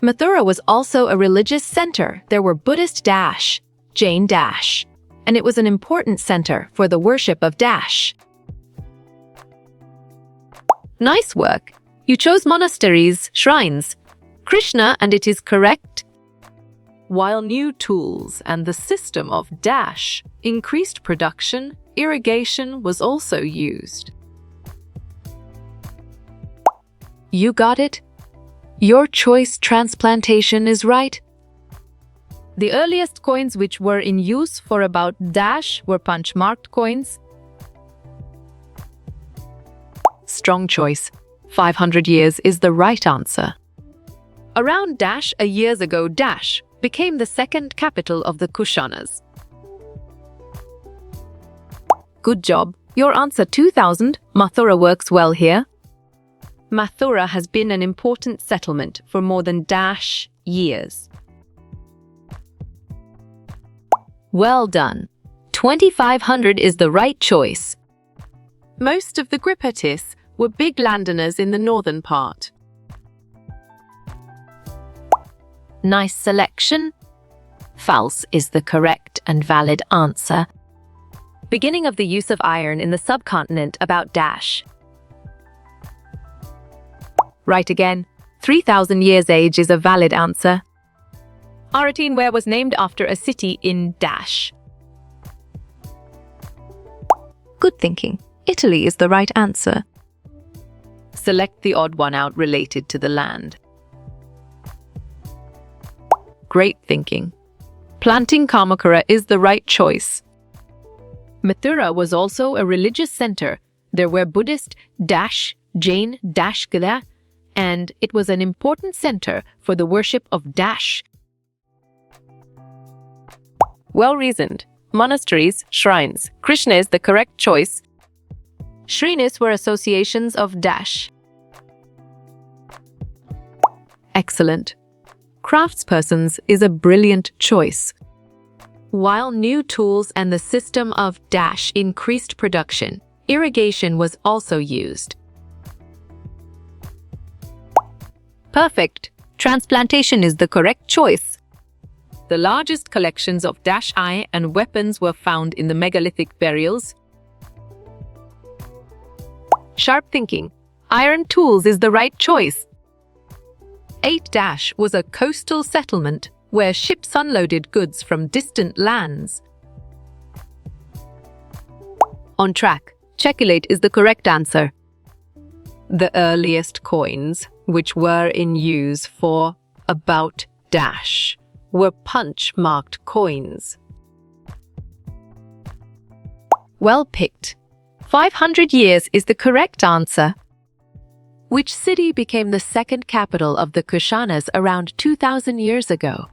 Mathura was also a religious center. There were Buddhist Dash, Jain Dash, and it was an important center for the worship of Dash. Nice work! You chose monasteries, shrines, Krishna, and it is correct. While new tools and the system of Dash increased production, irrigation was also used. You got it? Your choice transplantation is right. The earliest coins which were in use for about Dash were punch-marked coins. Strong choice. 500 years is the right answer. Around Dash a years ago, Dash became the second capital of the Kushanas. Good job. Your answer 2000. Mathura works well here. Mathura has been an important settlement for more than Dash years. Well done. 2500 is the right choice. Most of the Gripatis were big landowners in the northern part. Nice selection. False is the correct and valid answer. Beginning of the use of iron in the subcontinent about Dash. Right again. 3000 years age is a valid answer. Aratinware was named after a city in Dash. Good thinking. Italy is the right answer. Select the odd one out related to the land. Great thinking. Planting Kamakura is the right choice. Mathura was also a religious center. There were Buddhist Dash, Jain Dash Gala, and it was an important center for the worship of Dash. Well reasoned. Monasteries, shrines. Krishna is the correct choice. Shrinis were associations of Dash. Excellent. Craftspersons is a brilliant choice. While new tools and the system of Dash increased production, irrigation was also used. Perfect. Transplantation is the correct choice. The largest collections of Dash eye and weapons were found in the megalithic burials. Sharp thinking. Iron tools is the right choice. 8 Dash was a coastal settlement where ships unloaded goods from distant lands. On track. Checulate is the correct answer. The earliest coins, which were in use for about Dash, were punch-marked coins. Well picked. 500 years is the correct answer. Which city became the second capital of the Kushanas around 2000 years ago?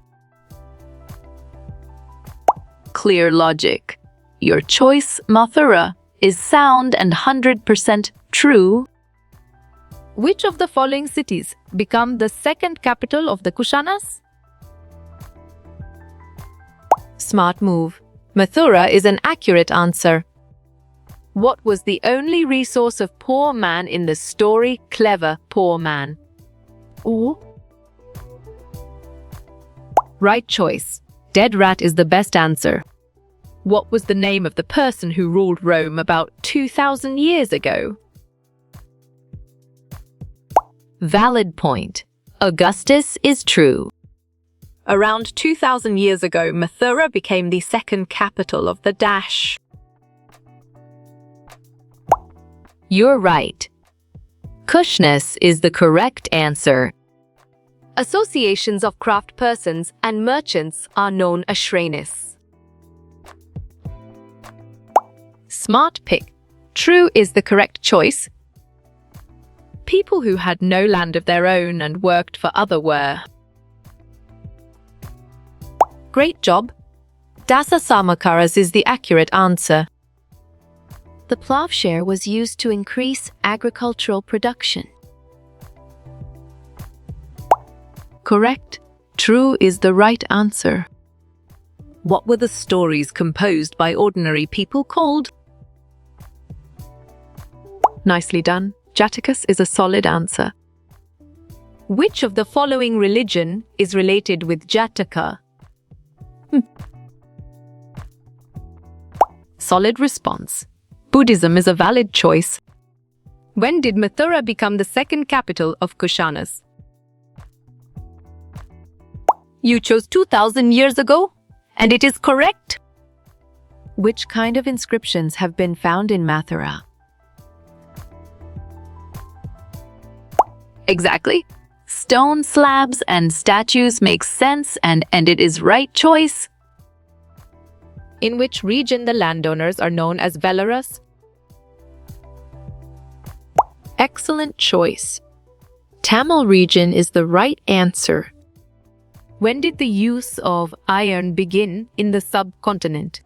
Clear logic. Your choice, Mathura, is sound and 100% true. Which of the following cities become the second capital of the Kushanas? Smart move. Mathura is an accurate answer. What was the only resource of poor man in the story Clever Poor Man? Or? Right choice. Dead rat is the best answer. What was the name of the person who ruled Rome about 2000 years ago? Valid point. Augustus is true. Around 2000 years ago, Mathura became the second capital of the Dash. You're right. Kushnas is the correct answer. Associations of craft persons and merchants are known as Shrinis. Smart pick. True is the correct choice. People who had no land of their own and worked for other were. Great job. Dasa Samakaras is the accurate answer. The plowshare was used to increase agricultural production. Correct. True is the right answer. What were the stories composed by ordinary people called? Nicely done. Jatakas is a solid answer. Which of the following religion is related with Jataka? Solid response. Buddhism is a valid choice. When did Mathura become the second capital of Kushanas? You chose 2000 years ago, and it is correct. Which kind of inscriptions have been found in Mathura? Exactly. Stone slabs and statues make sense, and it is right choice. In which region the landowners are known as Velaras? Excellent choice. Tamil region is the right answer. When did the use of iron begin in the subcontinent?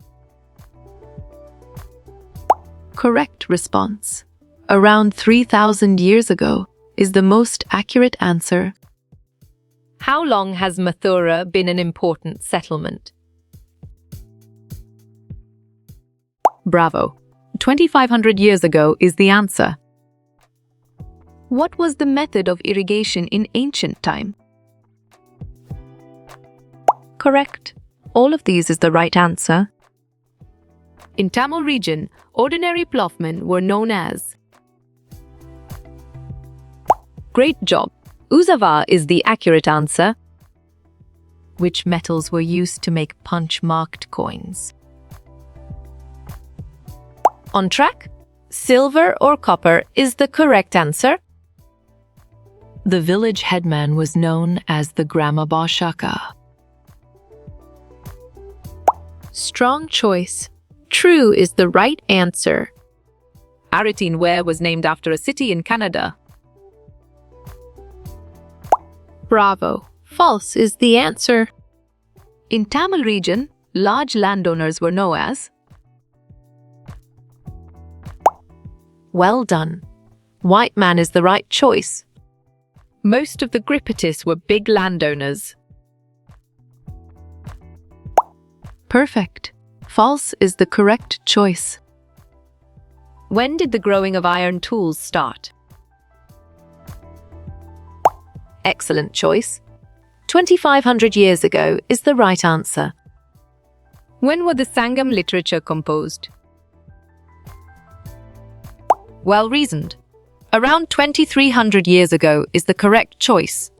Correct response. Around 3000 years ago is the most accurate answer. How long has Mathura been an important settlement? Bravo. 2500 years ago is the answer. What was the method of irrigation in ancient time? Correct. All of these is the right answer. In Tamil region, ordinary ploughmen were known as. Great job. Uzava is the accurate answer. Which metals were used to make punch-marked coins? On track? Silver or copper is the correct answer. The village headman was known as the Grama Bashaka. Strong choice. True is the right answer. Arateen Ware was named after a city in Canada. Bravo. False is the answer. In Tamil region, large landowners were known as. Well done. White man is the right choice. Most of the Gripatis were big landowners. Perfect. False is the correct choice. When did the growing of iron tools start? Excellent choice. 2500 years ago is the right answer. When were the Sangam literature composed? Well reasoned. Around 2300 years ago is the correct choice.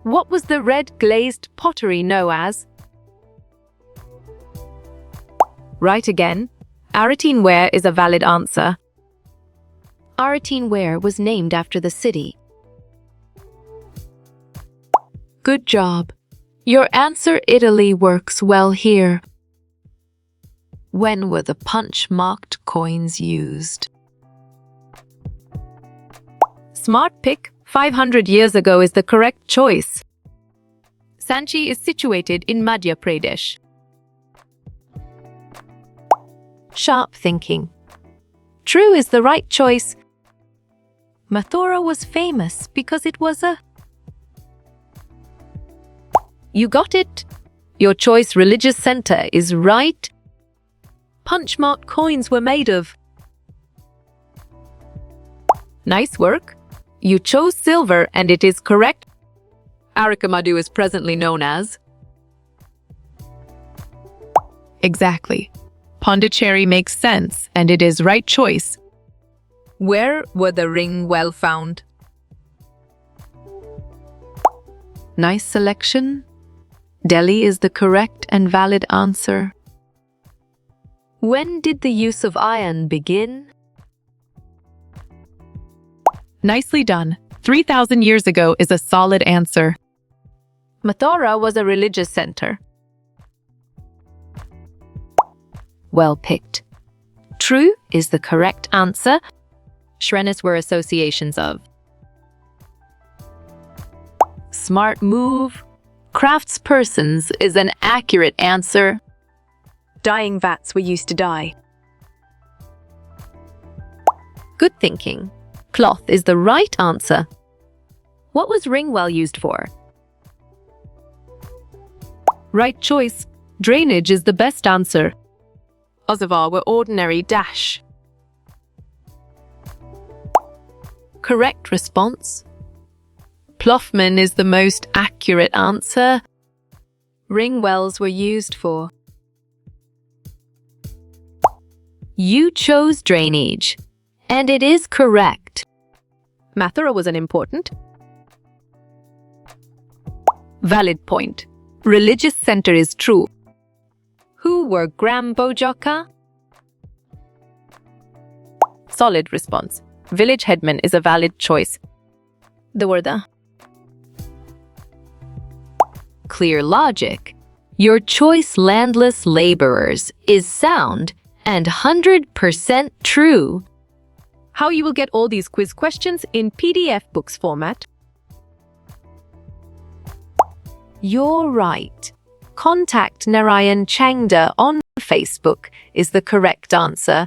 What was the red glazed pottery known as? Right again. Arateen Ware is a valid answer. Arateen Ware was named after the city. Good job. Your answer Italy works well here. When were the punch-marked coins used? Smart pick. 500 years ago is the correct choice. Sanchi is situated in Madhya Pradesh. Sharp thinking. True is the right choice. Mathura was famous because it was a. You got it. Your choice religious center is right. Punch-marked coins were made of. Nice work. You chose silver and it is correct. Arikamadhu is presently known as. Exactly. Pondicherry makes sense and it is right choice. Where were the ring well found? Nice selection. Delhi is the correct and valid answer. When did the use of iron begin? Nicely done. 3000 years ago is a solid answer. Mathura was a religious center. Well picked. True is the correct answer. Shrenis were associations of. Smart move. Craftspersons is an accurate answer. Dyeing vats were used to dye. Good thinking. Cloth is the right answer. What was ring well used for? Right choice. Drainage is the best answer. Ozavar were ordinary dash. Correct response. Ploughmen is the most accurate answer. Ring wells were used for. You chose drainage, and it is correct. Mathura was an important. Valid point. Religious center is true. Who were Grambojaka? Solid response. Village headman is a valid choice. The word. Clear logic. Your choice landless laborers is sound and 100% true. How you will get all these quiz questions in PDF books format? You're right. Contact Narayan Changda on Facebook is the correct answer.